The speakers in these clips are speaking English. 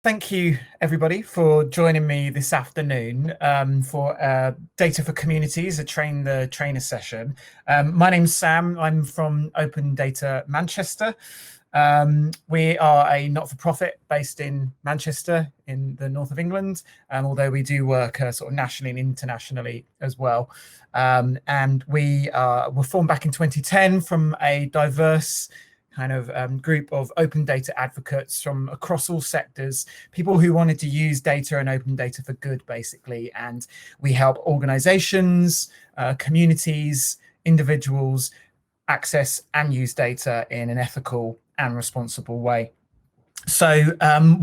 Thank you, everybody, for joining me this afternoon for Data for Communities, a Train the Trainer session. My name's Sam. I'm from Open Data Manchester. We are a not-for-profit based in Manchester in the north of England, although we do work sort of nationally and internationally as well. And we were formed back in 2010 from a diverse kind of group of open data advocates from across all sectors, people who wanted to use data and open data for good, basically. And we help organizations, communities, individuals access and use data in an ethical and responsible way. So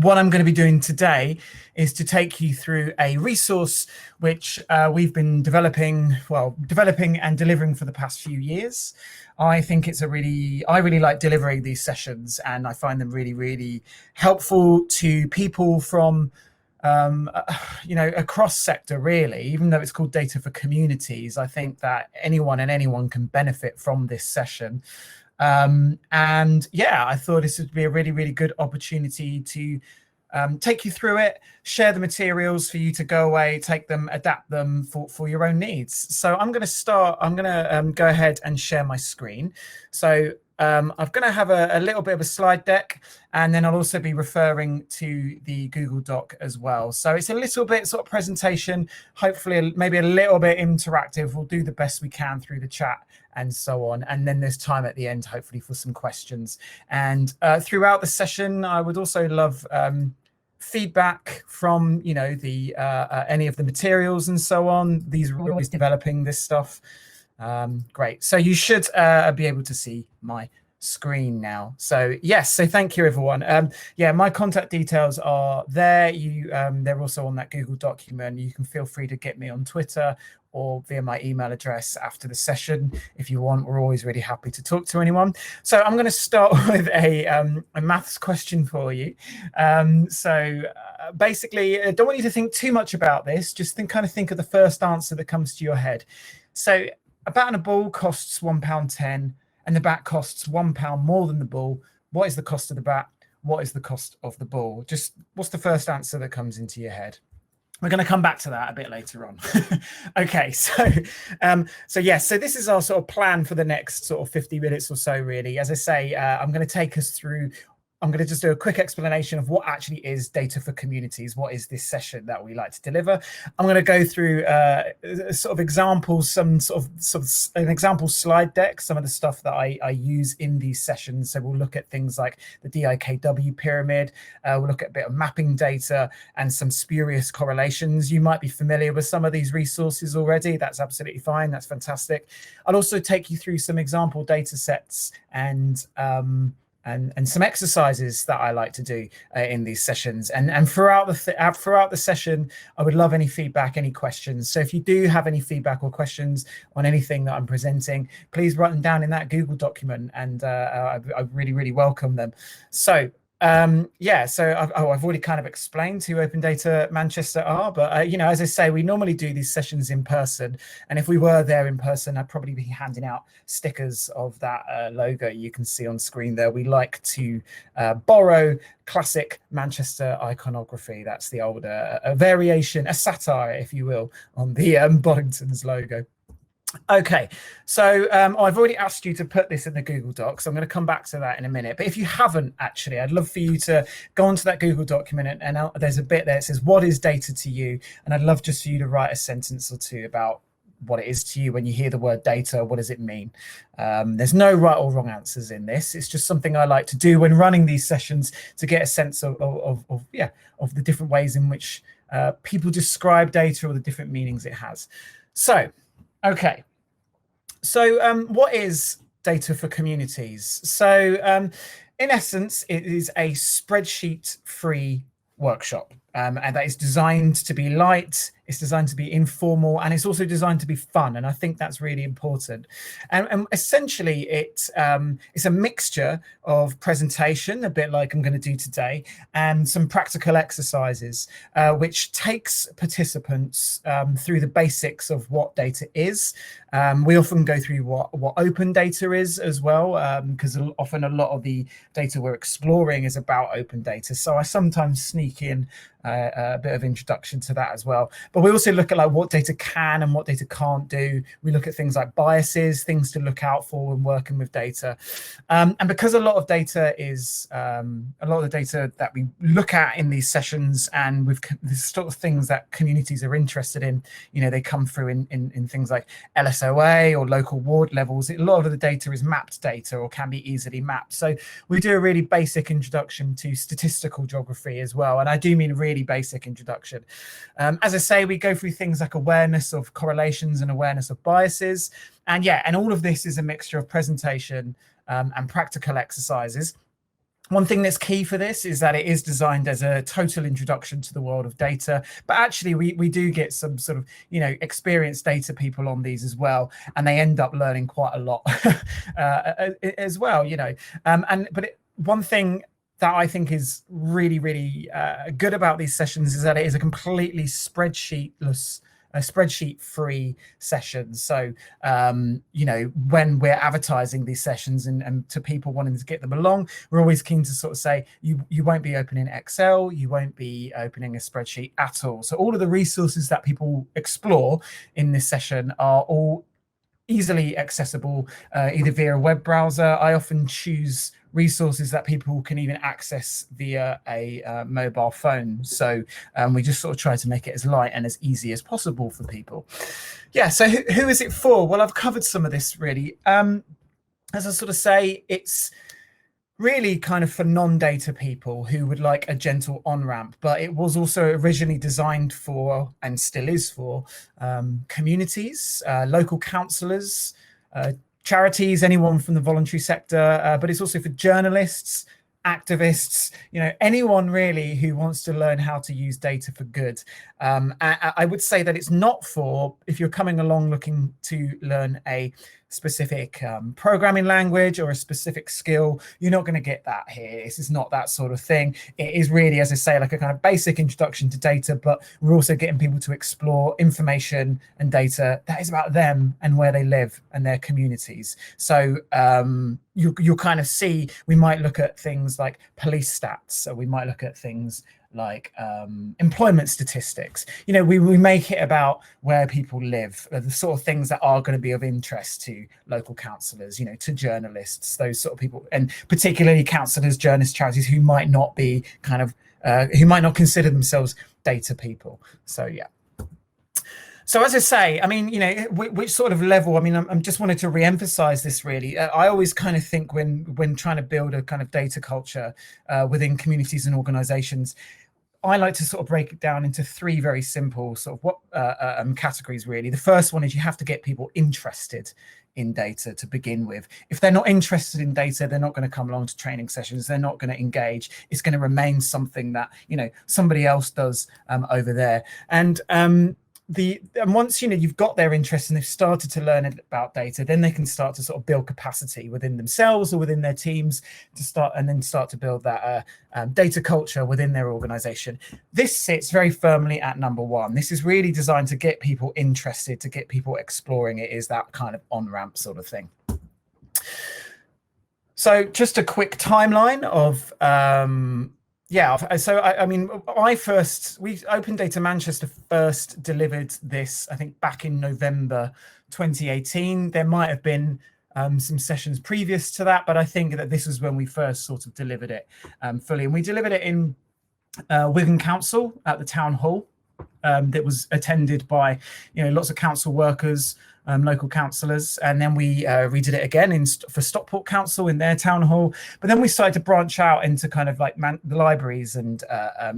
what I'm going to be doing today is to take you through a resource which we've been developing and delivering for the past few years. I think I really like delivering these sessions, and I find them really, really helpful to people from across sector, really. Even though it's called Data for Communities, I think that anyone can benefit from this session. And yeah, I thought this would be a really, really good opportunity to take you through it, share the materials for you to go away, take them, adapt them for your own needs. So I'm going to go ahead and share my screen. So I'm going to have a little bit of a slide deck, and then I'll also be referring to the Google Doc as well. So it's a little bit sort of presentation, hopefully maybe a little bit interactive. We'll do the best we can through the chat and so on. And then there's time at the end, hopefully, for some questions. And throughout the session, I would also love feedback from, any of the materials and so on. We're always developing this stuff. Great. So you should be able to see my screen now. So yes, so thank you, everyone. Yeah, my contact details are there. They're also on that Google document. You can feel free to get me on Twitter or via my email address after the session if you want. We're always really happy to talk to anyone. So I'm going to start with a maths question for you. Basically, I don't want you to think too much about this. Just kind of think of the first answer that comes to your head. So a bat and a ball costs £1.10, and the bat costs £1 more than the ball. What is the cost of the bat? What is the cost of the ball? Just what's the first answer that comes into your head? We're going to come back to that a bit later on. Okay, so this is our sort of plan for the next sort of 50 minutes or so, really. As I say, I'm going to take us through. I'm going to just do a quick explanation of what actually is Data for Communities. What is this session that we like to deliver? I'm going to go through sort of examples, some sort of an example slide deck, some of the stuff that I use in these sessions. So we'll look at things like the DIKW pyramid. We'll look at a bit of mapping data and some spurious correlations. You might be familiar with some of these resources already. That's absolutely fine. That's fantastic. I'll also take you through some example data sets and some exercises that I like to do in these sessions. And throughout the session, I would love any feedback, any questions. So if you do have any feedback or questions on anything that I'm presenting, please write them down in that Google document, and I really, really welcome them. So I've already kind of explained who Open Data Manchester are, but as I say, we normally do these sessions in person, and if we were there in person, I'd probably be handing out stickers of that logo you can see on screen there. We like to borrow classic Manchester iconography. That's the old a variation, a satire, if you will, on the Boddington's logo. Okay, so I've already asked you to put this in the Google Docs. I'm going to come back to that in a minute. But if you haven't, actually, I'd love for you to go onto that Google document, and there's a bit there that says, what is data to you? And I'd love just for you to write a sentence or two about what it is to you when you hear the word data. What does it mean? There's no right or wrong answers in this. It's just something I like to do when running these sessions to get a sense of the different ways in which people describe data or the different meanings it has. So, okay. So what is Data for Communities? So in essence, it is a spreadsheet-free workshop, and that is designed to be light, it's designed to be informal, and it's also designed to be fun. And I think that's really important. And essentially, it's a mixture of presentation, a bit like I'm going to do today, and some practical exercises, which takes participants through the basics of what data is. We often go through what open data is as well, because often a lot of the data we're exploring is about open data. So I sometimes sneak in a bit of introduction to that as well. But we also look at like what data can and what data can't do. We look at things like biases, things to look out for when working with data. And because a lot of data is a lot of the data that we look at in these sessions, and with the sort of things that communities are interested in, you know, they come through in things like LSOA or local ward levels. A lot of the data is mapped data or can be easily mapped. So we do a really basic introduction to statistical geography as well. And I do mean really basic introduction. As I say, we go through things like awareness of correlations and awareness of biases. And yeah, and all of this is a mixture of presentation and practical exercises. One thing that's key for this is that it is designed as a total introduction to the world of data, but actually we do get some sort of, you know, experienced data people on these as well, and they end up learning quite a lot as well, you know. One thing that I think is really, really good about these sessions is that it is a completely spreadsheet-free session. So, you know, when we're advertising these sessions and to people wanting to get them along, we're always keen to sort of say, you won't be opening Excel, you won't be opening a spreadsheet at all. So all of the resources that people explore in this session are all easily accessible, either via a web browser. I often choose resources that people can even access via a mobile phone. So we just sort of try to make it as light and as easy as possible for people. Yeah, so who is it for? Well, I've covered some of this really. As I sort of say, it's really kind of for non-data people who would like a gentle on-ramp, but it was also originally designed for, and still is for, communities, local counsellors, charities, anyone from the voluntary sector, but it's also for journalists, activists, you know, anyone really who wants to learn how to use data for good. I would say that it's not for, if you're coming along looking to learn a specific programming language or a specific skill, you're not going to get that here. This is not that sort of thing. It is really, as I say, like a kind of basic introduction to data, but we're also getting people to explore information and data that is about them and where they live and their communities. So you'll kind of see, we might look at things like police stats, so we might look at things like employment statistics. You know, we make it about where people live, the sort of things that are going to be of interest to local counsellors, you know, to journalists, those sort of people, and particularly counsellors, journalists, charities who might not be kind of, who might not consider themselves data people. So yeah. So as I say, I mean, you know, which sort of level, I mean, I'm just wanted to re-emphasize this really. I always kind of think when trying to build a kind of data culture within communities and organizations, I like to sort of break it down into three very simple sort of categories really. The first one is you have to get people interested in data to begin with. If they're not interested in data, they're not going to come along to training sessions. They're not going to engage. It's going to remain something that, you know, somebody else does over there. And once, you know, you've got their interest and they've started to learn about data, then they can start to sort of build capacity within themselves or within their teams to start to build that data culture within their organization. This sits very firmly at number one. This is really designed to get people interested, to get people exploring. It is that kind of on-ramp sort of thing. So just a quick timeline of yeah, so I mean, Open Data Manchester first delivered this, I think, back in November 2018. There might have been some sessions previous to that, but I think that this was when we first sort of delivered it fully. And we delivered it in Wigan Council at the town hall. That was attended by, you know, lots of council workers, local councillors, and then we redid it again for Stockport Council in their town hall. But then we started to branch out into kind of like the libraries and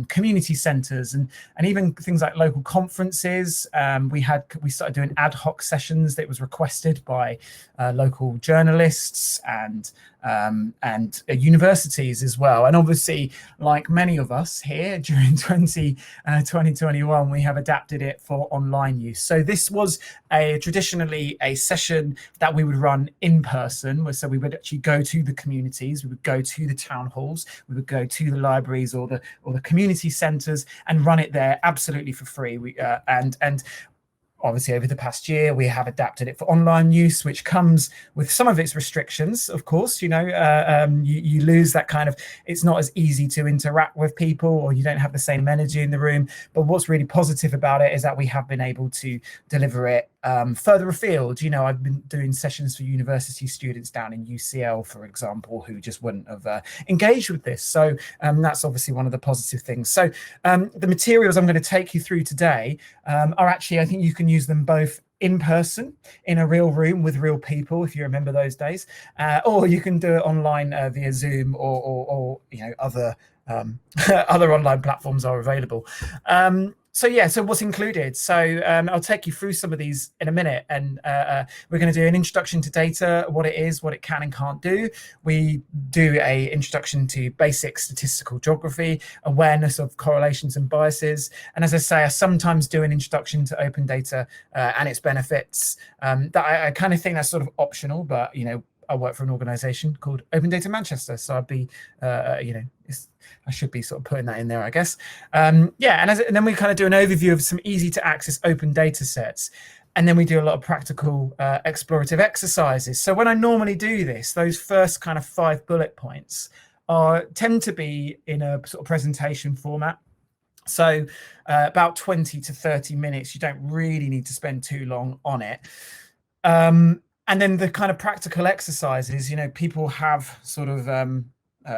community centres and even things like local conferences. We started doing ad hoc sessions that was requested by local journalists and and universities as well. And obviously, like many of us here during 2021, we have adapted it for online use. So this was traditionally a session that we would run in person. So we would actually go to the communities, we would go to the town halls, we would go to the libraries or the community centres and run it there absolutely for free. And obviously, over the past year, we have adapted it for online use, which comes with some of its restrictions, of course. You lose that kind of, it's not as easy to interact with people, or you don't have the same energy in the room. But what's really positive about it is that we have been able to deliver it further afield. I've been doing sessions for university students down in UCL, for example, who just wouldn't have engaged with this. So that's obviously one of the positive things. So the materials I'm going to take you through today are actually, I think you can use them both in person in a real room with real people, if you remember those days, or you can do it online via Zoom or other other online platforms are available. So what's included? So I'll take you through some of these in a minute, and we're going to do an introduction to data, what it is, what it can and can't do. We do a introduction to basic statistical geography, awareness of correlations and biases, and as I say, I sometimes do an introduction to open data and its benefits. That I kind of think that's sort of optional, but I work for an organisation called Open Data Manchester, so I'd be, I should be sort of putting that in there, I guess. And then we kind of do an overview of some easy to access open data sets. And then we do a lot of practical explorative exercises. So when I normally do this, those first kind of 5 bullet points tend to be in a sort of presentation format. So about 20 to 30 minutes, you don't really need to spend too long on it. And then the kind of practical exercises, people have sort of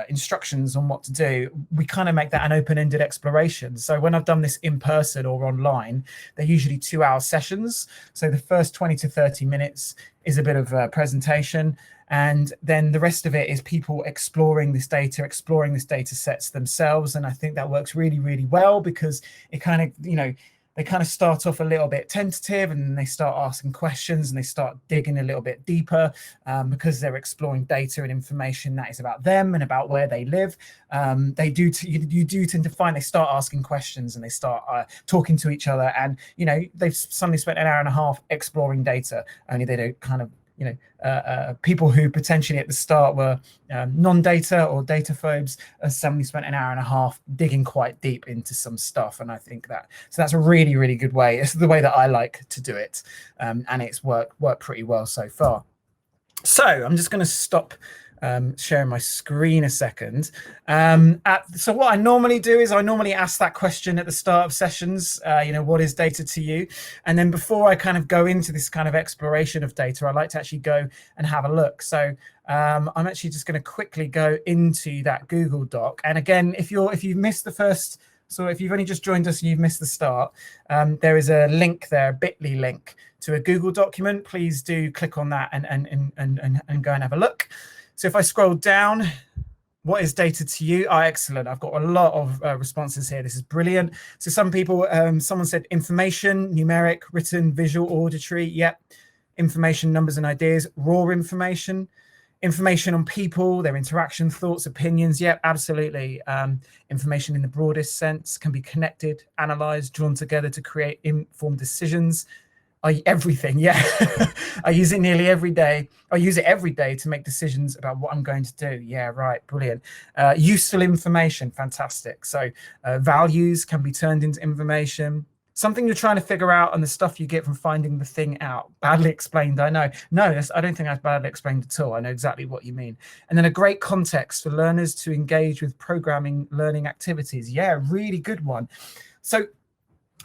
instructions on what to do. We kind of make that an open-ended exploration. So when I've done this in person or online, they're usually 2-hour sessions. So the first 20 to 30 minutes is a bit of a presentation. And then the rest of it is people exploring this data sets themselves. And I think that works really, really well, because it kind of, they kind of start off a little bit tentative, and then they start asking questions and they start digging a little bit deeper because they're exploring data and information that is about them and about where they live. You do tend to find they start asking questions and they start talking to each other, and they've suddenly spent an hour and a half exploring data, only they don't kind of people who potentially at the start were non-data or data phobes suddenly spent an hour and a half digging quite deep into some stuff. And I think that's a really, really good way. It's the way that I like to do it, and it's worked pretty well so far. So I'm just going to stop sharing my screen a second. So what I normally do is I normally ask that question at the start of sessions, what is data to you? And then before I kind of go into this kind of exploration of data, I like to actually go and have a look. So I'm actually just going to quickly go into that Google Doc. And again, if you've missed the first, so if you've only just joined us and you've missed the start, there is a link there, a bit.ly link to a Google document. Please do click on that and go and have a look. So if I scroll down, what is data to you? Excellent. I've got a lot of responses here. This is brilliant. So some people, someone said information, numeric, written, visual, auditory. Yep. Information, numbers and ideas, raw information, information on people, their interaction, thoughts, opinions. Yep, absolutely. Information in the broadest sense can be connected, analyzed, drawn together to create informed decisions. Everything, yeah. I use it nearly every day. I use it every day to make decisions about what I'm going to do. Yeah, right, brilliant. Useful information, fantastic. So values can be turned into information. Something you're trying to figure out and the stuff you get from finding the thing out. Badly explained, I know. No, I don't think that's badly explained at all. I know exactly what you mean. And then a great context for learners to engage with programming learning activities. Yeah, really good one. So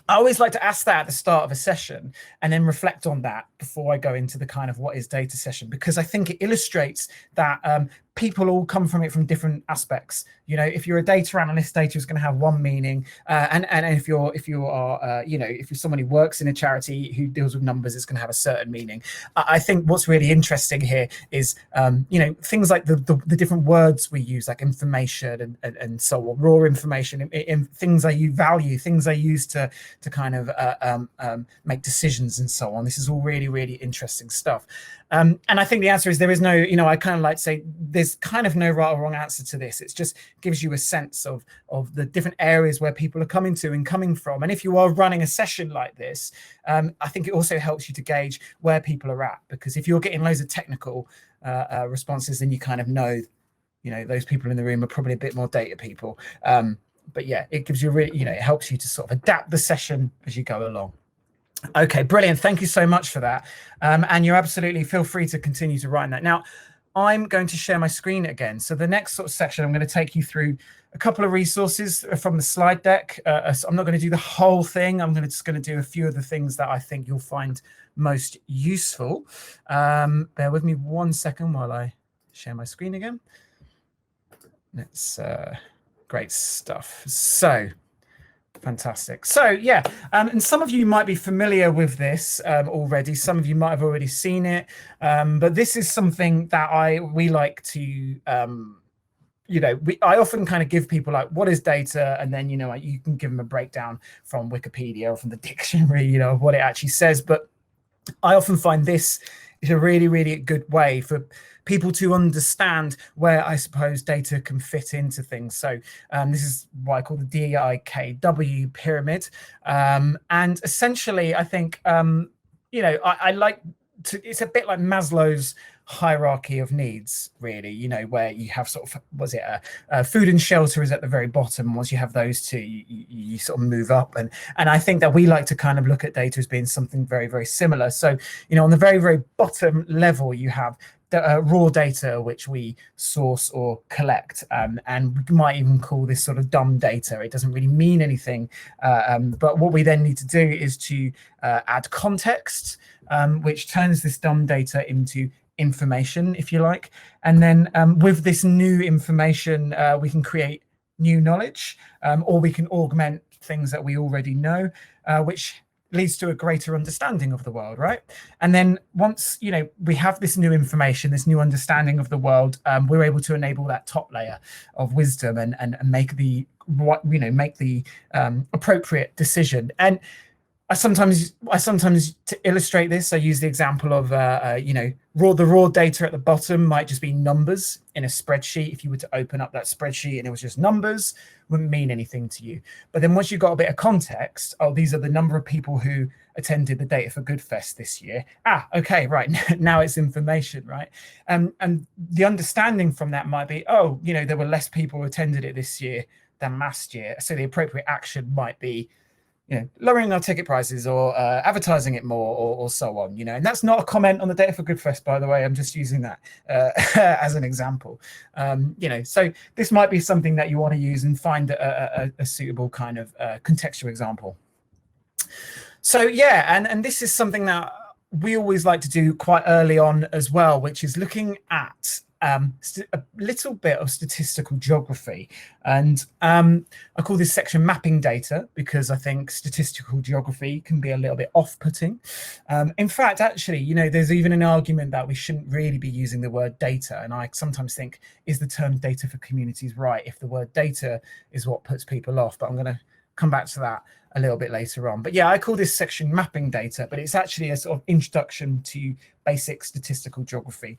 I always like to ask that at the start of a session and then reflect on that before I go into the kind of what is data session, because I think it illustrates that people all come from it from different aspects. If you're a data analyst, data is going to have one meaning, and if you're someone who works in a charity who deals with numbers, it's going to have a certain meaning. I think what's really interesting here is things like the different words we use, like information and so on, raw information, in things I value, things I use to kind of make decisions and so on. This is all really, really interesting stuff. And I think the answer is there is no, I kind of like to say there's kind of no right or wrong answer to this. It just gives you a sense of the different areas where people are coming to and coming from. And if you are running a session like this, I think it also helps you to gauge where people are at, because if you're getting loads of technical responses, then you kind of know, those people in the room are probably a bit more data people. But yeah, it gives you really, it helps you to sort of adapt the session as you go along. Okay, brilliant. Thank you so much for that. And you absolutely feel free to continue to write that. Now, I'm going to share my screen again. So the next sort of section, I'm going to take you through a couple of resources from the slide deck. So I'm not going to do the whole thing. I'm just going to do a few of the things that I think you'll find most useful. Bear with me 1 second while I share my screen again. That's great stuff. So fantastic. So yeah, and some of you might be familiar with this already. Some of you might have already seen it, but this is something that we like to, I often kind of give people like, what is data? And then, you can give them a breakdown from Wikipedia or from the dictionary, of what it actually says. But I often find this is a really, really good way for people to understand where I suppose data can fit into things. So this is what I call the DIKW pyramid. And essentially, I think, I like to, it's a bit like Maslow's hierarchy of needs, really, where you have sort of, food and shelter is at the very bottom. Once you have those two, you sort of move up. And I think that we like to kind of look at data as being something very, very similar. So, on the very, very bottom level, you have raw data, which we source or collect, and we might even call this sort of dumb data. It doesn't really mean anything, but what we then need to do is to add context, which turns this dumb data into information, if you like. And then with this new information, we can create new knowledge, or we can augment things that we already know, which leads to a greater understanding of the world, right? And then once we have this new information, this new understanding of the world, we're able to enable that top layer of wisdom and make the appropriate decision. And I sometimes to illustrate this, I use the example of the raw data at the bottom might just be numbers in a spreadsheet. If you were to open up that spreadsheet and it was just numbers, wouldn't mean anything to you. But then once you've got a bit of context, these are the number of people who attended the Data4GoodFest this year. Okay, right, now it's information, right? And the understanding from that might be, there were less people who attended it this year than last year. So the appropriate action might be, lowering our ticket prices or advertising it more or so on, and that's not a comment on the Data4GoodFest, by the way. I'm just using that as an example. So this might be something that you want to use and find a suitable kind of contextual example. So yeah, and this is something that we always like to do quite early on as well, which is looking at a little bit of statistical geography. And I call this section mapping data, because I think statistical geography can be a little bit off-putting. In fact, actually, there's even an argument that we shouldn't really be using the word data. And I sometimes think, is the term data for communities right if the word data is what puts people off? But I'm going to come back to that a little bit later on. But yeah, I call this section mapping data, but it's actually a sort of introduction to basic statistical geography.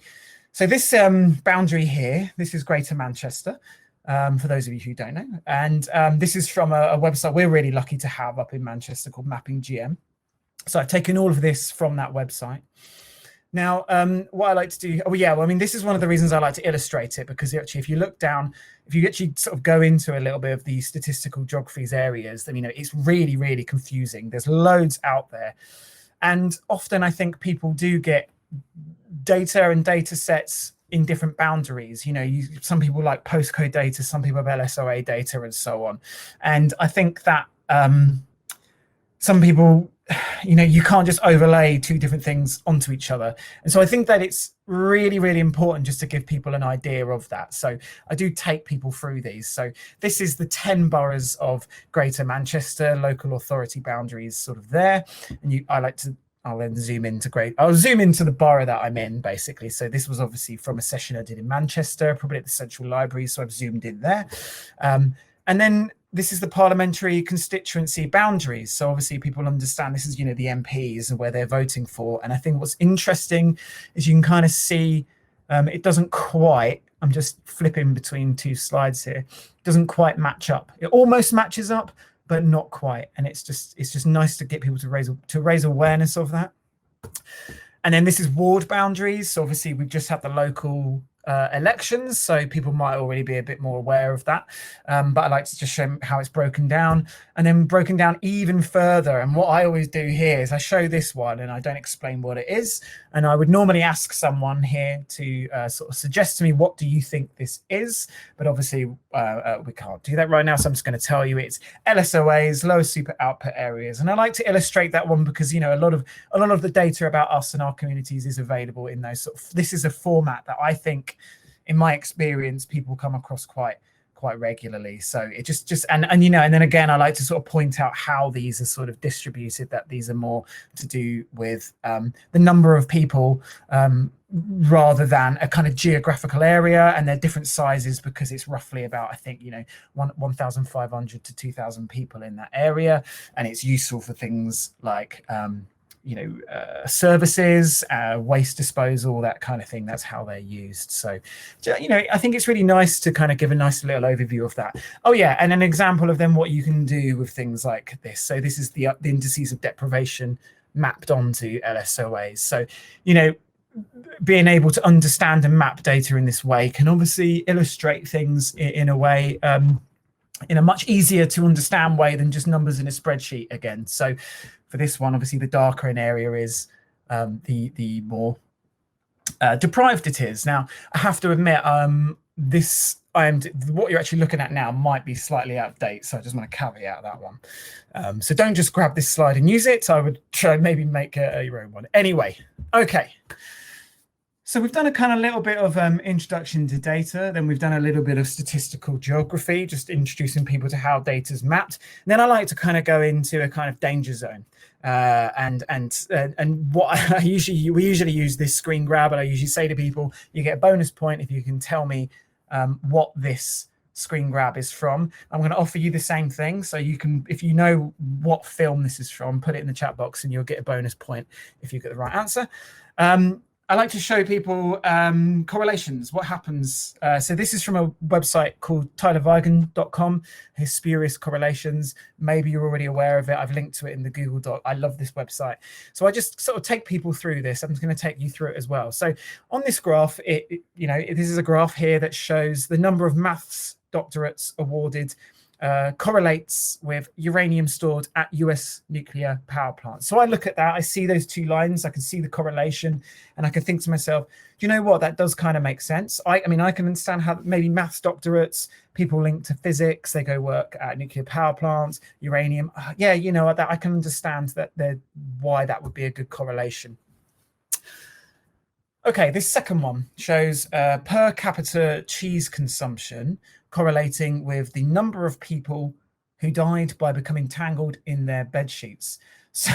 So this boundary here, this is Greater Manchester, for those of you who don't know. And this is from a website we're really lucky to have up in Manchester called Mapping GM. So I've taken all of this from that website. Now, what I like to do, this is one of the reasons I like to illustrate it, because actually, if you look down, if you actually sort of go into a little bit of the statistical geographies areas, then, it's really, really confusing. There's loads out there. And often I think people do get data and data sets in different boundaries. Some people like postcode data, some people have LSOA data, and so on. And I think that some people, you can't just overlay two different things onto each other. And so I think that it's really, really important just to give people an idea of that. So I do take people through these. So this is the 10 boroughs of Greater Manchester, local authority boundaries sort of there. And I'll then zoom into the borough that I'm in, basically. So this was obviously from a session I did in Manchester, probably at the Central Library. So I've zoomed in there. And then this is the parliamentary constituency boundaries. So obviously people understand this is, the MPs and where they're voting for. And I think what's interesting is you can kind of see it doesn't quite, I'm just flipping between two slides here, it doesn't quite match up. It almost matches up, but not quite. And it's just nice to get people to raise awareness of that. And then this is ward boundaries. So obviously we've just had the local elections, so people might already be a bit more aware of that, but I like to just show how it's broken down, and then broken down even further. And what I always do here is I show this one and I don't explain what it is, and I would normally ask someone here to sort of suggest to me, what do you think this is? But obviously we can't do that right now, so I'm just going to tell you it's LSOAs, lower super output areas. And I like to illustrate that one because a lot of the data about us and our communities is available in those this is a format that I think, in my experience, people come across quite regularly. So it just and then again, I like to sort of point out how these are sort of distributed, that these are more to do with the number of people rather than a kind of geographical area, and they're different sizes because it's roughly about, I think, 1,500 to 2,000 people in that area, and it's useful for things like services, waste disposal, that kind of thing. That's how they're used. So, I think it's really nice to kind of give a nice little overview of that. Oh yeah, and an example of then what you can do with things like this. So this is the indices of deprivation mapped onto LSOAs. So, being able to understand and map data in this way can obviously illustrate things in a way, in a much easier to understand way than just numbers in a spreadsheet again. So for this one, obviously the darker an area is, the more deprived it is. Now, I have to admit, what you're actually looking at now might be slightly out of date, so I just want to caveat that one. So don't just grab this slide and use it. I would try maybe make your own one. Anyway, okay. So we've done a kind of little bit of introduction to data, then we've done a little bit of statistical geography, just introducing people to how data's mapped. And then I like to kind of go into a kind of danger zone. And what we usually use this screen grab, and I usually say to people, you get a bonus point if you can tell me what this screen grab is from. I'm going to offer you the same thing, so you can, if you know what film this is from, put it in the chat box and you'll get a bonus point if you get the right answer. I like to show people correlations, what happens. So this is from a website called tylerweigen.com, his spurious correlations. Maybe you're already aware of it. I've linked to it in the Google Doc. I love this website. So I just sort of take people through this. I'm just going to take you through it as well. So on this graph, this is a graph here that shows the number of maths doctorates awarded correlates with uranium stored at US nuclear power plants. So I look at that, I see those two lines, I can see the correlation, and I can think to myself, do you know what, that does kind of make sense. I mean, I can understand how maybe maths doctorates, people linked to physics, they go work at nuclear power plants, uranium. Yeah, that I can understand why that would be a good correlation. Okay, this second one shows per capita cheese consumption correlating with the number of people who died by becoming tangled in their bed sheets. So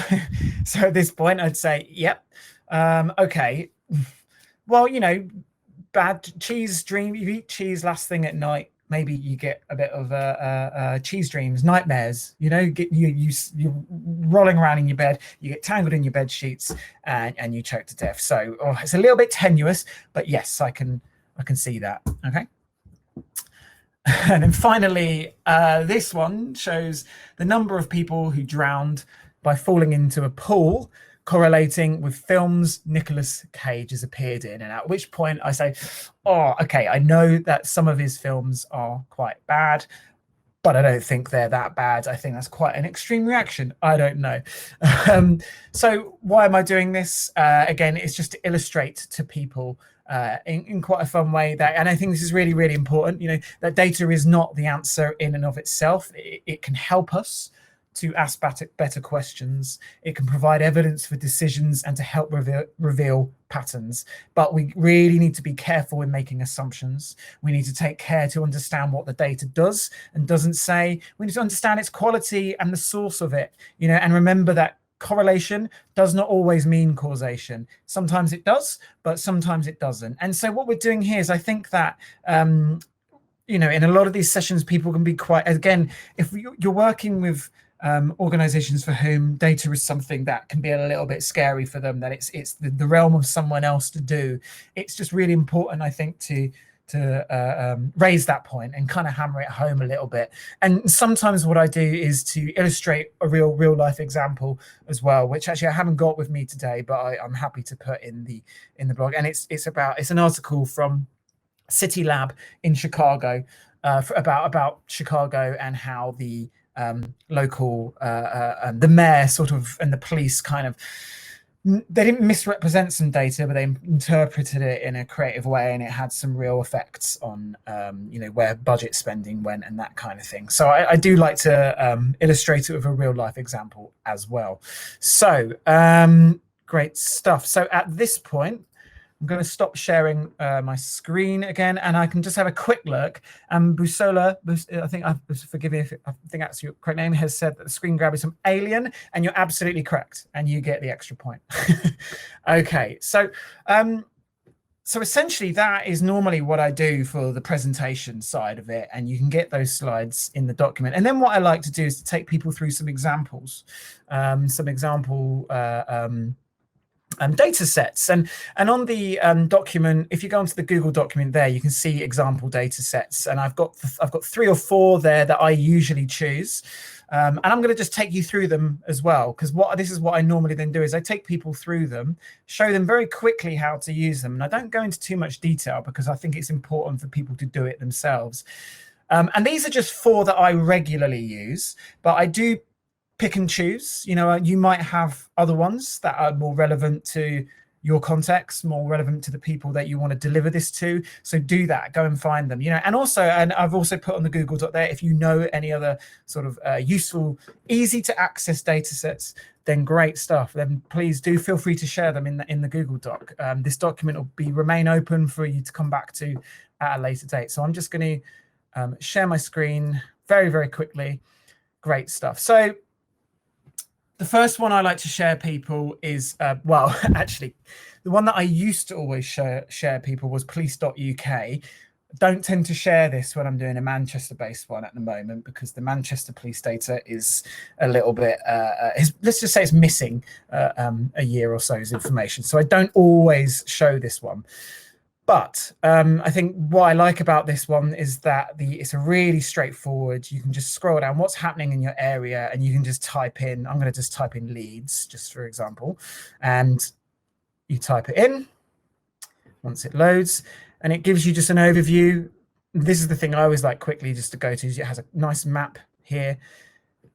at this point, I'd say, yep, okay. Well, bad cheese dream. You eat cheese last thing at night. Maybe you get a bit of cheese dreams, nightmares. You're rolling around in your bed, you get tangled in your bed sheets, and you choke to death. So it's a little bit tenuous, but yes, I can see that. Okay. And then finally, this one shows the number of people who drowned by falling into a pool, correlating with films Nicolas Cage has appeared in. And at which point I say, oh, okay, I know that some of his films are quite bad, but I don't think they're that bad. I think that's quite an extreme reaction. I don't know. So why am I doing this? Again, it's just to illustrate to people in quite a fun way and I think this is really, really important, that data is not the answer in and of itself. It can help us to ask better questions. It can provide evidence for decisions and to help reveal patterns. But we really need to be careful in making assumptions. We need to take care to understand what the data does and doesn't say. We need to understand its quality and the source of it, and remember that correlation does not always mean causation. Sometimes it does, but sometimes it doesn't. And so what we're doing here is, I think that you know, in a lot of these sessions, people can be quite, again, if you're working with organizations for whom data is something that can be a little bit scary for them, that it's the realm of someone else to do. It's just really important, I think, to raise that point and kind of hammer it home a little bit. And sometimes what I do is to illustrate a real life example as well, which actually I haven't got with me today, but I'm happy to put in the blog. And it's an article from City Lab in Chicago about Chicago and how the local the mayor sort of and the police kind of, they didn't misrepresent some data, but they interpreted it in a creative way, and it had some real effects on you know, where budget spending went and that kind of thing. So I do like to illustrate it with a real life example as well. So great stuff. So at this point, I'm going to stop sharing my screen again, and I can just have a quick look. Busola, I think, forgive me if I think that's your correct name, has said that the screen grab is from Alien, and you're absolutely correct, and you get the extra point. Okay, so so essentially that is normally what I do for the presentation side of it, and you can get those slides in the document. And then what I like to do is to take people through some examples, data sets, and on the document, if you go onto the Google document there, you can see example data sets, and I've got 3 or 4 there that I usually choose, and I'm going to just take you through them as well, because this is what I normally then do is I take people through them, show them very quickly how to use them, and I don't go into too much detail because I think it's important for people to do it themselves. And these are just 4 that I regularly use, but I do pick and choose. You know, you might have other ones that are more relevant to your context, more relevant to the people that you want to deliver this to. So do that, go and find them, you know. And also, and I've also put on the Google Doc there, if you know any other sort of useful, easy to access data sets, then great stuff. Then please do feel free to share them in the Google Doc. This document will remain open for you to come back to at a later date. So I'm just going to share my screen very, very quickly. Great stuff. So the first one I like to share people is, well, actually, the one that I used to always share people was police.uk. Don't tend to share this when I'm doing a Manchester-based one at the moment, because the Manchester police data is a little bit, let's just say it's missing a year or so's information. So I don't always show this one. But I think what I like about this one is that it's a really straightforward, you can just scroll down what's happening in your area, and you can just type in, I'm going to just type in Leeds, just for example, and you type it in once it loads, and it gives you just an overview. This is the thing I always like quickly just to go to, is it has a nice map here.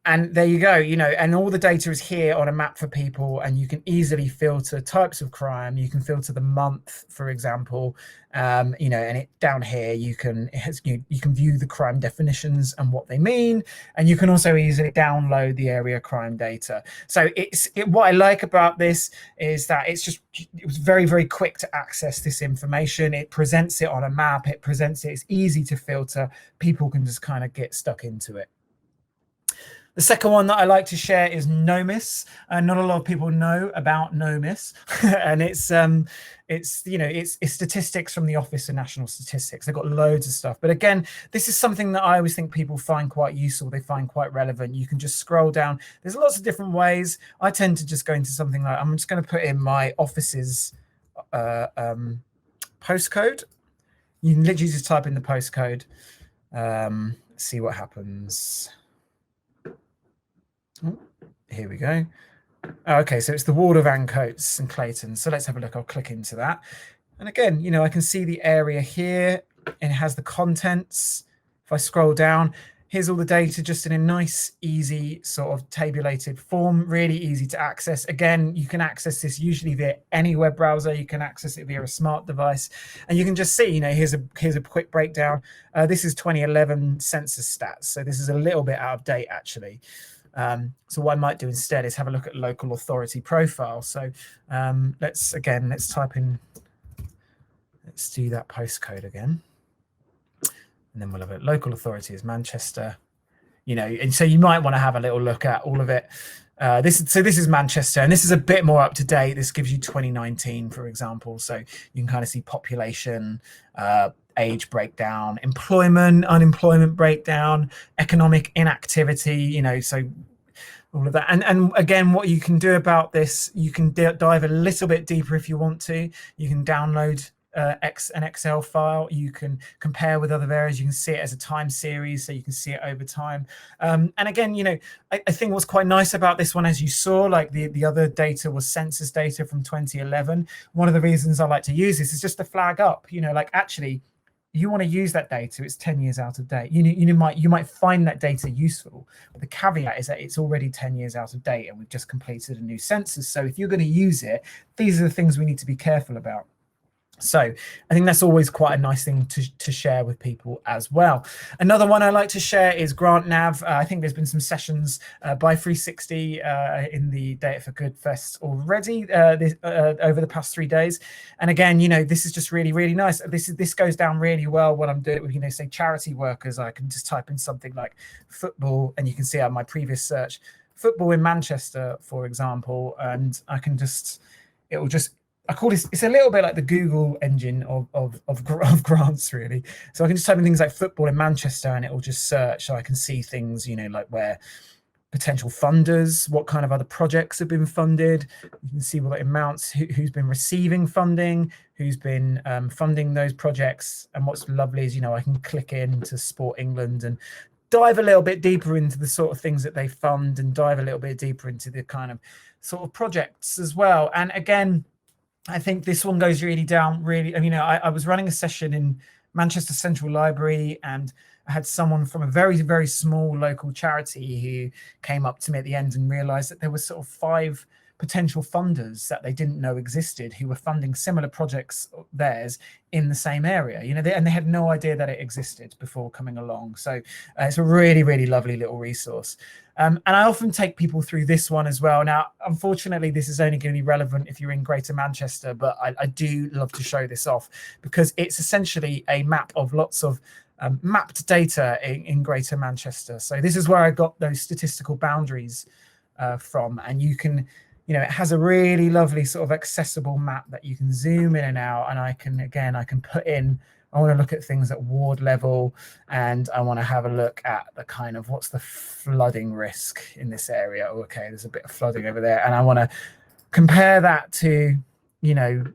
And there you go, you know, and all the data is here on a map for people, and you can easily filter types of crime. You can filter the month, for example, you know, and down here you can view the crime definitions and what they mean, and you can also easily download the area crime data. So what I like about this is that it was very, very quick to access this information. It presents it on a map. It presents it. It's easy to filter. People can just kind of get stuck into it. The second one that I like to share is NOMIS, and not a lot of people know about NOMIS, and it's you know, it's statistics from the Office of National Statistics. They've got loads of stuff, but again, this is something that I always think people find quite useful. They find quite relevant. You can just scroll down. There's lots of different ways. I tend to just go into something like, I'm just going to put in my office's postcode. You can literally just type in the postcode, see what happens. Oh, here we go. Okay, so it's the ward of Ancoats and Clayton. So let's have a look. I'll click into that. And again, you know, I can see the area here, and it has the contents. If I scroll down, here's all the data just in a nice, easy sort of tabulated form, really easy to access. Again, you can access this usually via any web browser. You can access it via a smart device, and you can just see, you know, here's a quick breakdown. This is 2011 census stats. So this is a little bit out of date, actually. So what I might do instead is have a look at local authority profile. So let's type in, let's do that postcode again. And then we'll have a local authority is Manchester, you know, and so you might want to have a little look at all of it. This is Manchester, and this is a bit more up to date. This gives you 2019, for example. So you can kind of see population, age breakdown, employment, unemployment breakdown, economic inactivity, so all of that. And again, what you can do about this, you can dive a little bit deeper if you want to. You can download an Excel file. You can compare with other areas. You can see it as a time series, so you can see it over time. And again, I think what's quite nice about this one, as you saw, like the other data was census data from 2011. One of the reasons I like to use this is just to flag up, like actually, you want to use that data, it's 10 years out of date. You might find that data useful, but the caveat is that it's already 10 years out of date and we've just completed a new census. So if you're going to use it, these are the things we need to be careful about. So I think that's always quite a nice thing to share with people as well. Another one I like to share is GrantNav. I think there's been some sessions by 360 in the Data4GoodFest already over the past 3 days. And again, this is just really, really nice. This goes down really well when I'm doing it with, say, charity workers. I can just type in something like football, and you can see on my previous search, football in Manchester, for example, and I can I call this, it's a little bit like the Google engine of grants, really. So I can just type in things like football in Manchester and it will just search. So I can see things, like where potential funders, what kind of other projects have been funded. You can see what amounts, who's been receiving funding, who's been funding those projects. And what's lovely is, I can click into Sport England and dive a little bit deeper into the sort of things that they fund and dive a little bit deeper into the kind of sort of projects as well. And again, I think this one goes really down, really. I was running a session in Manchester Central Library, and I had someone from a very, very small local charity who came up to me at the end and realized that there were sort of 5 potential funders that they didn't know existed who were funding similar projects theirs in the same area, and they had no idea that it existed before coming along. So it's a really, really lovely little resource. And I often take people through this one as well. Now, unfortunately, this is only going to be relevant if you're in Greater Manchester, but I do love to show this off because it's essentially a map of lots of mapped data in Greater Manchester. So this is where I got those statistical boundaries from. And you can, it has a really lovely sort of accessible map that you can zoom in and out. And I can put in, I want to look at things at ward level, and I want to have a look at the kind of what's the flooding risk in this area. Okay, there's a bit of flooding over there. And I want to compare that to, the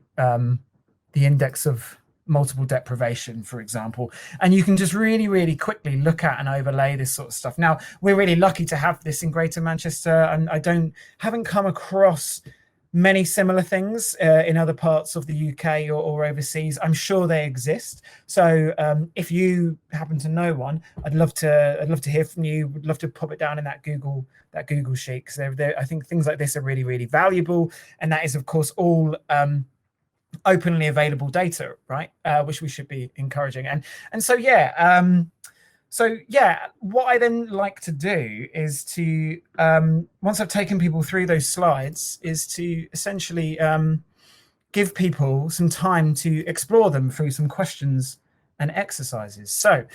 index of multiple deprivation, for example. And you can just really, really quickly look at and overlay this sort of stuff. Now, we're really lucky to have this in Greater Manchester, and I haven't come across many similar things in other parts of the UK or overseas. I'm sure they exist. So if you happen to know one, I'd love to hear from you. Would love to pop it down in that Google sheet, because I think things like this are really, really valuable. And that is, of course, all openly available data, right? Which we should be encouraging. And so what I then like to do is to, once I've taken people through those slides, is to essentially give people some time to explore them through some questions and exercises. So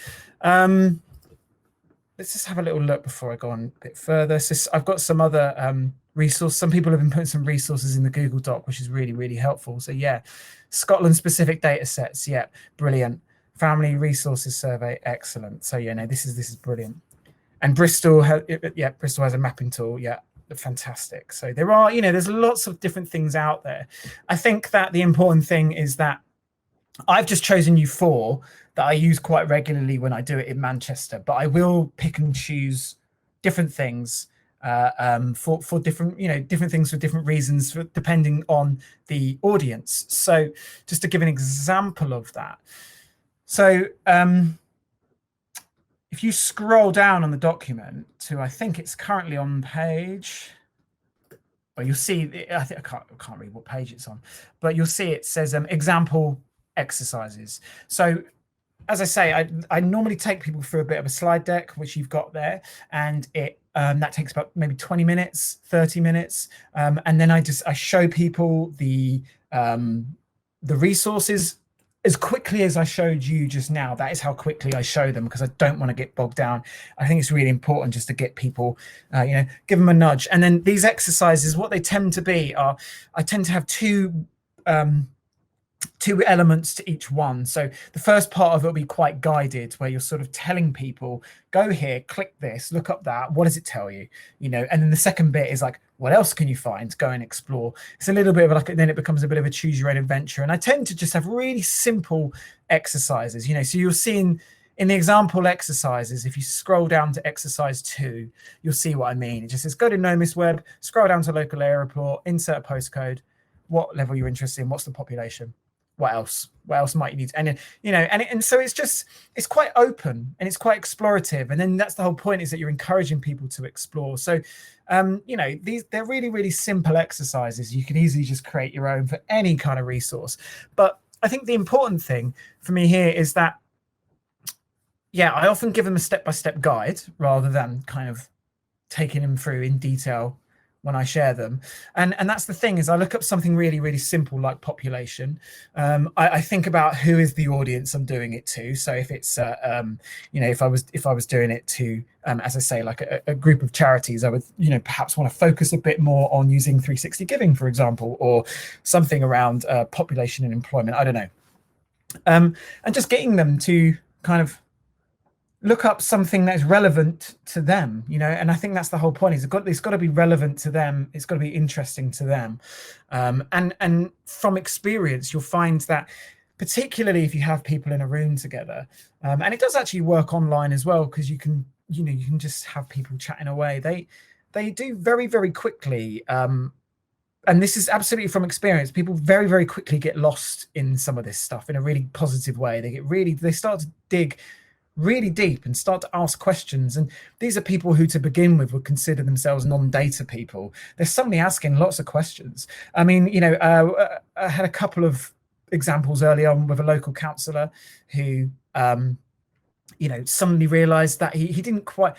let's just have a little look before I go on a bit further. So I've got some other resource. Some people have been putting some resources in the Google Doc, which is really, really helpful. So yeah, Scotland specific data sets. Yeah, brilliant. Family resources survey, excellent. So yeah, no, this is brilliant. And Bristol has a mapping tool. Yeah, fantastic. So there are, there's lots of different things out there. I think that the important thing is that I've just chosen you 4 that I use quite regularly when I do it in Manchester, but I will pick and choose different things for different, different things for different reasons, depending on the audience. So just to give an example of that. So if you scroll down on the document to, I think it's currently on page, well, you'll see, I can't read what page it's on, but you'll see it says example exercises. So as I say, I normally take people through a bit of a slide deck, which you've got there, and it that takes about maybe 20 minutes, 30 minutes. And then I show people the resources as quickly as I showed you just now. That is how quickly I show them, because I don't want to get bogged down. I think it's really important just to get people, give them a nudge. And then these exercises, what they tend to be are, I tend to have two two elements to each one. So the first part of it will be quite guided, where you're sort of telling people, go here, click this, look up that, what does it tell you, you know? And then the second bit is like, what else can you find? Go and explore. It's a little bit of like, then it becomes a bit of a choose your own adventure. And I tend to just have really simple exercises, you know, so you'll see in the example exercises, if you scroll down to exercise 2, you'll see what I mean. It just says, go to NOMIS web, scroll down to local area report, insert a postcode, what level you're interested in, what's the population, what else might you need, and you know, and so it's quite open and it's quite explorative, and then that's the whole point, is that you're encouraging people to explore. So you know, they're really simple exercises. You can easily just create your own for any kind of resource. But I think the important thing for me here is that, yeah, I often give them a step-by-step guide rather than kind of taking them through in detail when I share them. And that's the thing, is I look up something really simple like population. I think about who is the audience I'm doing it to. So if it's you know, if I was doing it to as I say, like a group of charities, I would, you know, perhaps want to focus a bit more on using 360 giving, for example, or something around population and employment, I don't know. And just getting them to kind of look up something that's relevant to them, you know, and I think that's the whole point, is it's got to be relevant to them. It's got to be interesting to them. And from experience, you'll find that, particularly if you have people in a room together, and it does actually work online as well, because you can just have people chatting away. They do very quickly. And this is absolutely from experience. People very quickly get lost in some of this stuff in a really positive way. They start to dig really deep and start to ask questions. And these are people who, to begin with, would consider themselves non-data people. They're suddenly asking lots of questions. I mean, you know, I had a couple of examples early on with a local counsellor who, you know, suddenly realised that he didn't quite.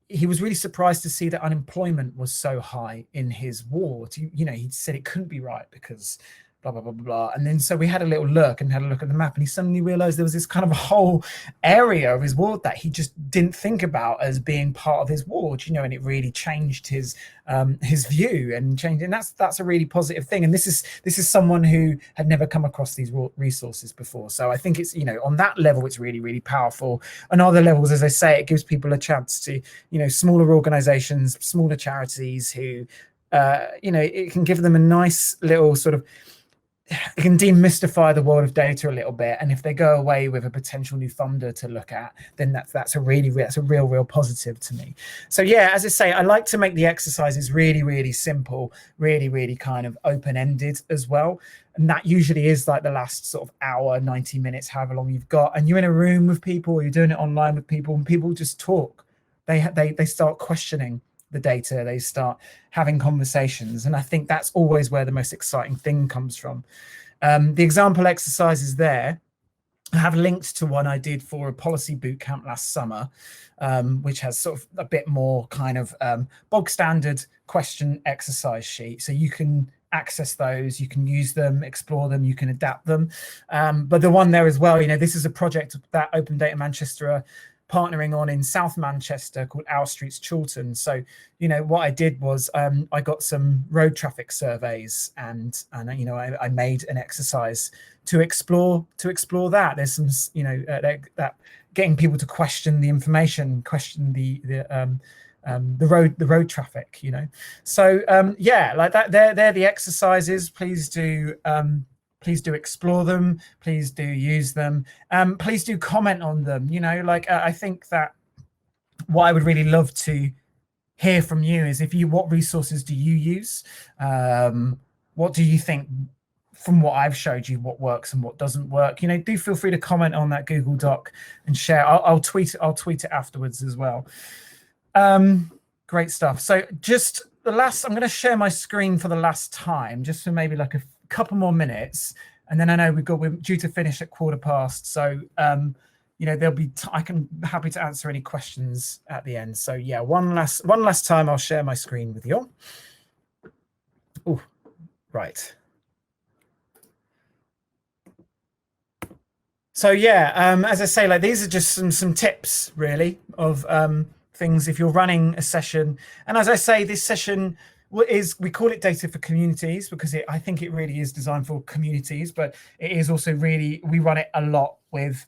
He was really surprised to see that unemployment was so high in his ward. You know, he said it couldn't be right because blah, blah, blah, blah, blah. And then so we had a little look and had a look at the map, and he suddenly realized there was this kind of a whole area of his ward that he just didn't think about as being part of his ward, you know, and it really changed his view and changed. And that's a really positive thing. And this is someone who had never come across these resources before. So I think it's, you know, on that level, it's really powerful. On other levels, as I say, it gives people a chance to, you know, smaller organizations, smaller charities who, you know, it can give them a nice little sort of, it can demystify the world of data a little bit, and if they go away with a potential new funder to look at, then that's a real positive to me. So yeah, as I say, I like to make the exercises really simple, really kind of open-ended as well, and that usually is like the last sort of hour, 90 minutes, however long you've got, and you're in a room with people, or you're doing it online with people, and people just talk. They start questioning the data, they start having conversations, and I think that's always where the most exciting thing comes from. The example exercises there, I have linked to one I did for a policy bootcamp last summer, which has sort of a bit more kind of bog standard question exercise sheet, so you can access those, you can use them, explore them, you can adapt them. But the one there as well, you know, this is a project that Open Data Manchester are partnering on in South Manchester called Our Streets Chiltern. So, you know, what I did was I got some road traffic surveys, and you know, I made an exercise to explore that. There's some, you know, that getting people to question the information, question the road traffic, you know. So yeah, like that, they're the exercises. Please do explore them, please do use them, please do comment on them. You know, like I think that what I would really love to hear from you is what resources do you use? What do you think, from what I've showed you, what works and what doesn't work? You know, do feel free to comment on that Google Doc and share. I'll tweet it afterwards as well. Great stuff. So just I'm going to share my screen for the last time, just for maybe like a couple more minutes, and then I know we're due to finish at 15:15. So you know, there'll be happy to answer any questions at the end. So yeah, one last time I'll share my screen with you. Oh, right. So yeah, as I say, like these are just some tips really of things if you're running a session. And as I say, this session we call it data for communities because I think it really is designed for communities, but it is also really, we run it a lot with,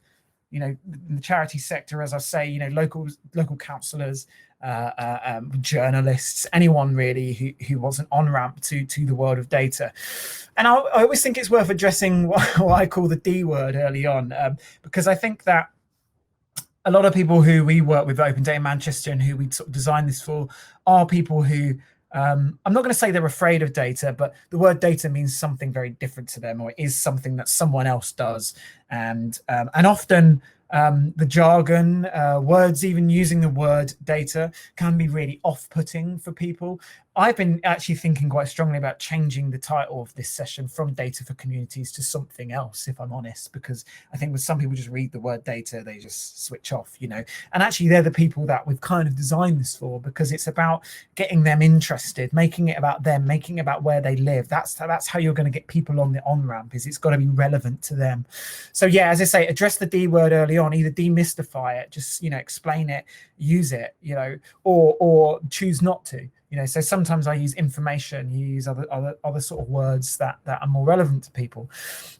you know, the charity sector, as I say, you know, local counsellors, journalists, anyone really who was an on-ramp to the world of data. And I always think it's worth addressing what I call the D word early on, because I think that a lot of people who we work with at Open Data Manchester and who we sort of design this for are people who, I'm not going to say they're afraid of data, but the word data means something very different to them, or it is something that someone else does. And often the jargon, words, even using the word data, can be really off-putting for people. I've been actually thinking quite strongly about changing the title of this session from Data for Communities to something else, if I'm honest, because I think with some people just read the word data, they just switch off, you know. And actually they're the people that we've kind of designed this for, because it's about getting them interested, making it about them, making it about where they live. That's how you're going to get people on the on-ramp, is it's got to be relevant to them. So yeah, as I say, address the D word early on, either demystify it, just, you know, explain it, use it, you know, or choose not to. You know, so sometimes I use information, you use other sort of words that are more relevant to people.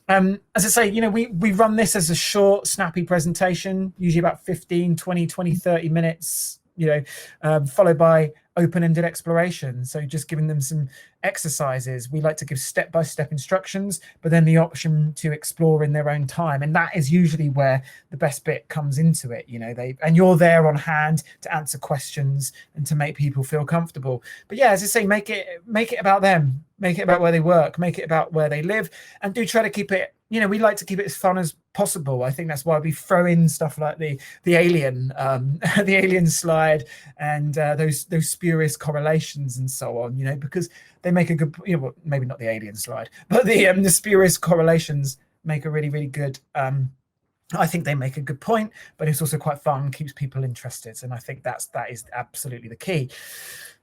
As I say, you know, we run this as a short, snappy presentation, usually about 15, 20, 30 minutes, you know, followed by open-ended exploration. So just giving them some exercises. We like to give step-by-step instructions, but then the option to explore in their own time. And that is usually where the best bit comes into it. You know, and you're there on hand to answer questions and to make people feel comfortable. But yeah, as I say, make it about them, make it about where they work, make it about where they live, and do try to keep it, you know, we like to keep it as fun as possible. I think that's why we throw in stuff like the alien, the alien slide, and those spurious correlations and so on. You know, because they make a good, you know, well, maybe not the alien slide, but the spurious correlations make a really good. I think they make a good point, but it's also quite fun, keeps people interested, and I think that is absolutely the key.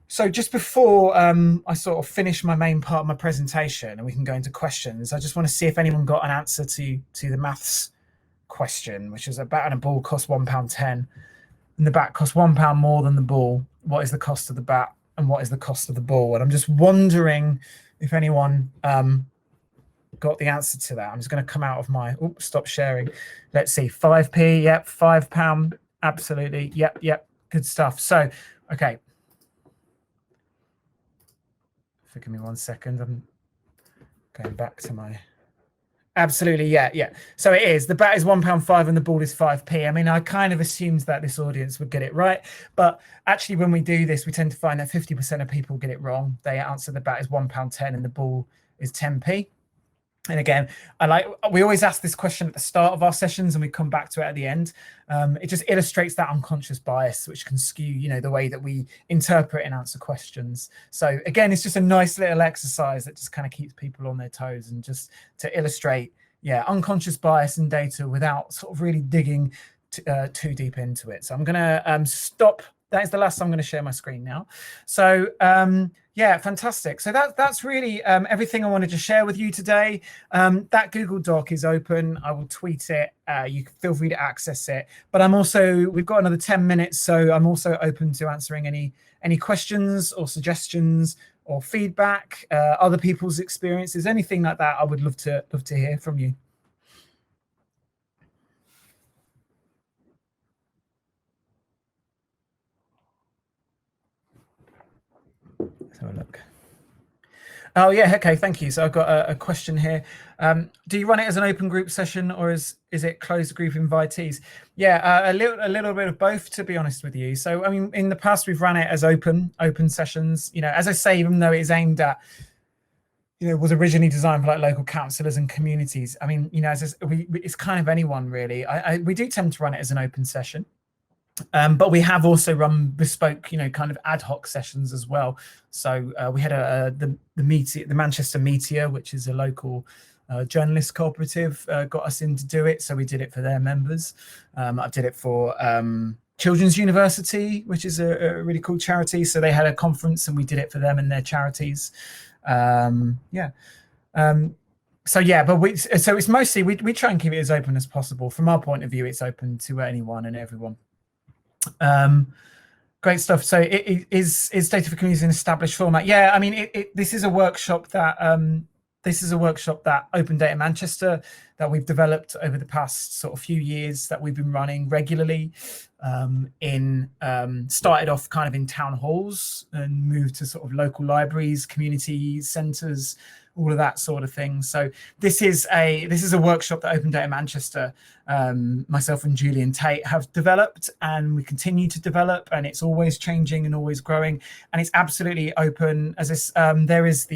So just before I sort of finish my main part of my presentation and we can go into questions, I just want to see if anyone got an answer to the maths question, which is a bat and a ball cost £1.10 and the bat costs £1 more than the ball. What is the cost of the bat and what is the cost of the ball? And I'm just wondering if anyone got the answer to that. I'm just going to come out of my, oops, stop sharing. Let's see, 5p, yep, £5, absolutely, yep, good stuff. So, okay. Forgive me 1 second. I'm going back to my. Absolutely, yeah. So it is. The bat is £1.5 and the ball is 5p. I mean, I kind of assumed that this audience would get it right, but actually, when we do this, we tend to find that 50% of people get it wrong. They answer the bat is £1.10 and the ball is 10p. And again, we always ask this question at the start of our sessions and we come back to it at the end. It just illustrates that unconscious bias, which can skew, you know, the way that we interpret and answer questions. So again, it's just a nice little exercise that just kind of keeps people on their toes and just to illustrate, yeah, unconscious bias in data without sort of really digging too deep into it. So I'm going to stop. That is the last time I'm going to share my screen now. So yeah, fantastic. So that's really everything I wanted to share with you today. That Google Doc is open. I will tweet it. You can feel free to access it. But we've got another 10 minutes, so I'm also open to answering any questions or suggestions or feedback, other people's experiences, anything like that. I would love to hear from you. Let's have a look. Oh yeah, okay, thank you. So I've got a question here. Do you run it as an open group session or is it closed group invitees? Yeah, a little bit of both, to be honest with you. So I mean, in the past we've run it as open sessions. You know, as I say, even though it is aimed at, you know, was originally designed for like local councillors and communities. I mean, you know, it's kind of anyone really. We do tend to run it as an open session. But we have also run bespoke, you know, kind of ad hoc sessions as well. So we had the Manchester Meteor, which is a local journalist cooperative, got us in to do it. So we did it for their members. I did it for Children's University, which is a really cool charity. So they had a conference and we did it for them and their charities. Yeah. So yeah, but so it's mostly, we try and keep it as open as possible. From our point of view, it's open to anyone and everyone. Great stuff. So is Data for Communities an established format? Yeah, I mean, this is a workshop that Open Data Manchester that we've developed over the past sort of few years, that we've been running regularly. Started off kind of in town halls and moved to sort of local libraries, community centres, all of that sort of thing. So this is a workshop that Open Data Manchester, myself and Julian Tate have developed, and we continue to develop, and it's always changing and always growing, and it's absolutely open. As this, there is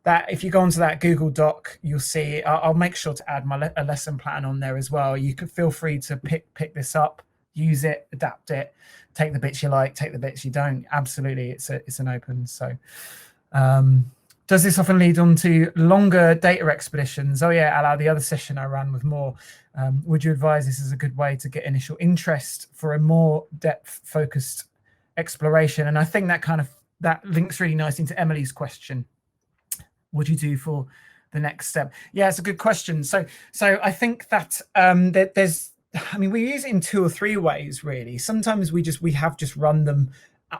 that if you go onto that Google Doc, you'll see. I'll make sure to add a lesson plan on there as well. You could feel free to pick this up, use it, adapt it, take the bits you like, take the bits you don't. Absolutely, it's an open. So. Does this often lead on to longer data expeditions? Oh yeah, Ala, the other session I ran with more. Would you advise this is a good way to get initial interest for a more depth-focused exploration? And I think that links really nicely into Emily's question. What do you do for the next step? Yeah, it's a good question. So I think that we use it in 2 or 3 ways, really. Sometimes we have just run them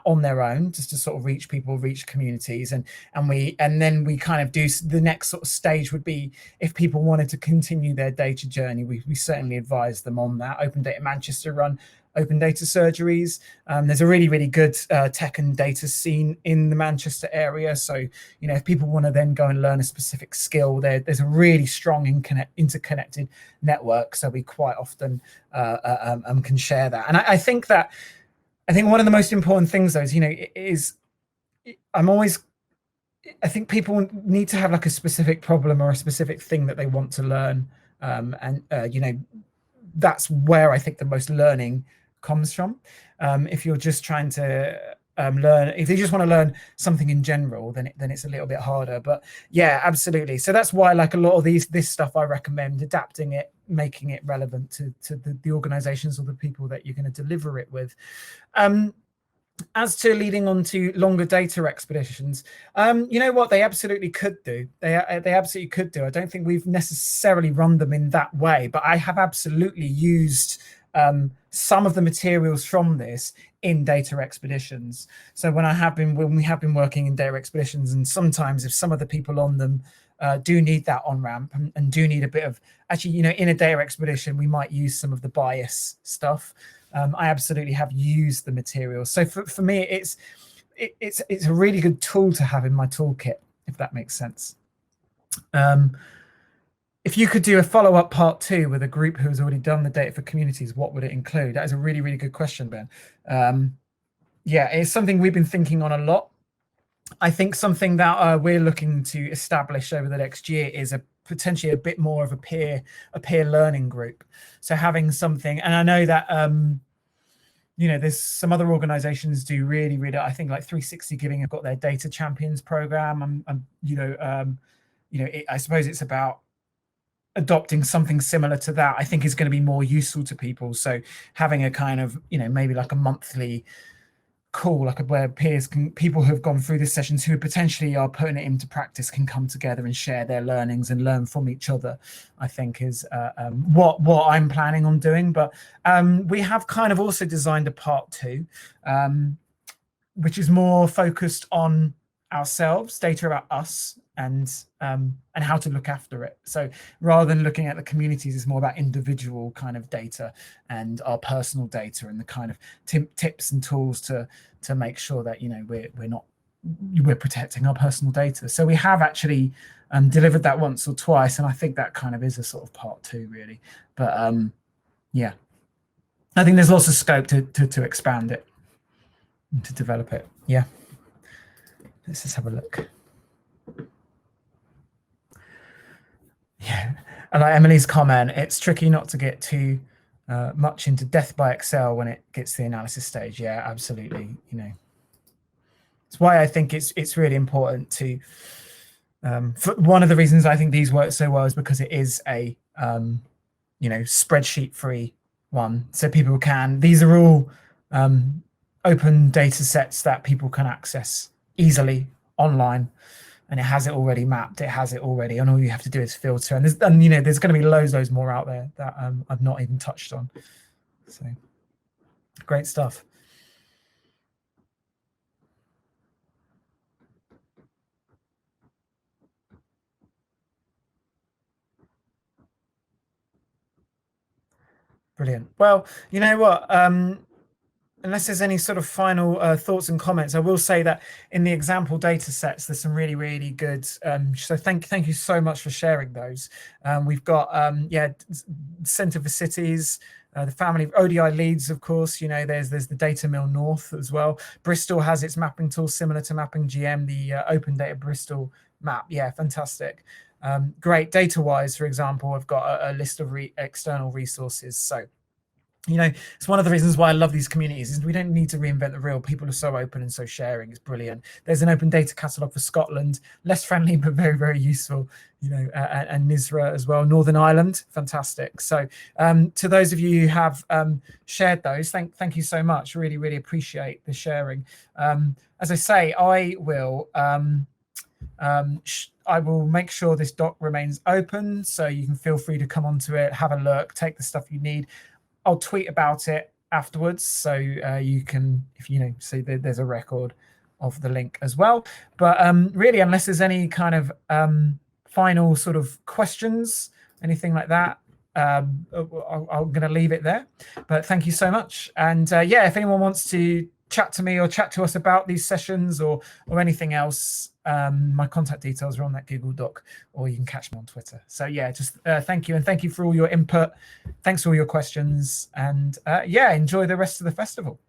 on their own, just to sort of reach people, reach communities, and then we kind of do the next sort of stage would be if people wanted to continue their data journey. We certainly advise them on that. Open Data Manchester run open data surgeries. There's a really, really good tech and data scene in the Manchester area. So, if people want to then go and learn a specific skill, there's a really strong interconnected network. So we quite often can share that. And I think one of the most important things, though, is, I think people need to have like a specific problem or a specific thing that they want to learn. That's where I think the most learning comes from. If you're just trying to learn, if you just want to learn something in general, then it's a little bit harder. But yeah, absolutely. So that's why, like, a lot of this stuff I recommend adapting it, making it relevant to the organizations or the people that you're going to deliver it with. As to leading on to longer data expeditions, you know what, they absolutely could do. They absolutely could do. I don't think we've necessarily run them in that way, but I have absolutely used some of the materials from this in data expeditions. So when we have been working in data expeditions, and sometimes if some of the people on them do need that on-ramp and do need a bit of, actually, in a data expedition, we might use some of the bias stuff. I absolutely have used the materials. So for me, it's a really good tool to have in my toolkit, if that makes sense. If you could do a follow-up part 2 with a group who has already done the data for communities, what would it include? That is a really, really good question, Ben. Yeah, it's something we've been thinking on a lot. I think something that we're looking to establish over the next year is potentially a bit more of a peer learning group. So having something, and I know that there's some other organizations do really, really, I think like 360 Giving have got their data champions program. I suppose it's about adopting something similar to that. I think is going to be more useful to people. So having a kind of, maybe like a monthly call, like where people who have gone through the sessions who potentially are putting it into practice can come together and share their learnings and learn from each other, I think is what I'm planning on doing. But we have kind of also designed a part 2, which is more focused on ourselves, data about us, and how to look after it. So rather than looking at the communities, it's more about individual kind of data and our personal data, and the kind of tips and tools to make sure that we're protecting our personal data. So we have actually delivered that once or twice, and I think that kind of is a sort of part 2, really. But yeah, I think there's lots of scope to expand it, to develop it. Yeah, let's just have a look. Yeah, and like Emily's comment, it's tricky not to get too much into death by Excel when it gets to the analysis stage. Yeah, absolutely. It's why I think it's really important to. One of the reasons I think these work so well is because it is a spreadsheet-free one, so people can. These are all open data sets that people can access easily online. And it has it already mapped. It has it already, and all you have to do is filter. And there's going to be loads more out there that I've not even touched on. So great stuff. Brilliant. Well, you know what? Unless there's any sort of final thoughts and comments, I will say that in the example data sets, there's some really, really good. So thank you so much for sharing those. We've got, Centre for Cities, the family of ODI Leeds, of course. You know, there's the Data Mill North as well. Bristol has its mapping tool similar to Mapping GM, the Open Data Bristol map. Yeah, fantastic. Great. Data-wise, for example, I've got a list of external resources. So, you know, it's one of the reasons why I love these communities is we don't need to reinvent the wheel. People are so open and so sharing. It's brilliant. There's an open data catalog for Scotland, less friendly, but very, very useful, you know, and NISRA as well. Northern Ireland, fantastic. So to those of you who have shared those, thank you so much. Really, really appreciate the sharing. As I say, I will make sure this doc remains open, so you can feel free to come onto it, have a look, take the stuff you need. I'll tweet about it afterwards, so you can, if you know, see there's a record of the link as well. But really, unless there's any kind of final sort of questions, anything like that, I'm going to leave it there. But thank you so much. And yeah, if anyone wants to chat to me or chat to us about these sessions or anything else, my contact details are on that Google Doc, or you can catch me on Twitter. So yeah, just thank you, and thank you for all your input. Thanks for all your questions, and yeah, enjoy the rest of the festival.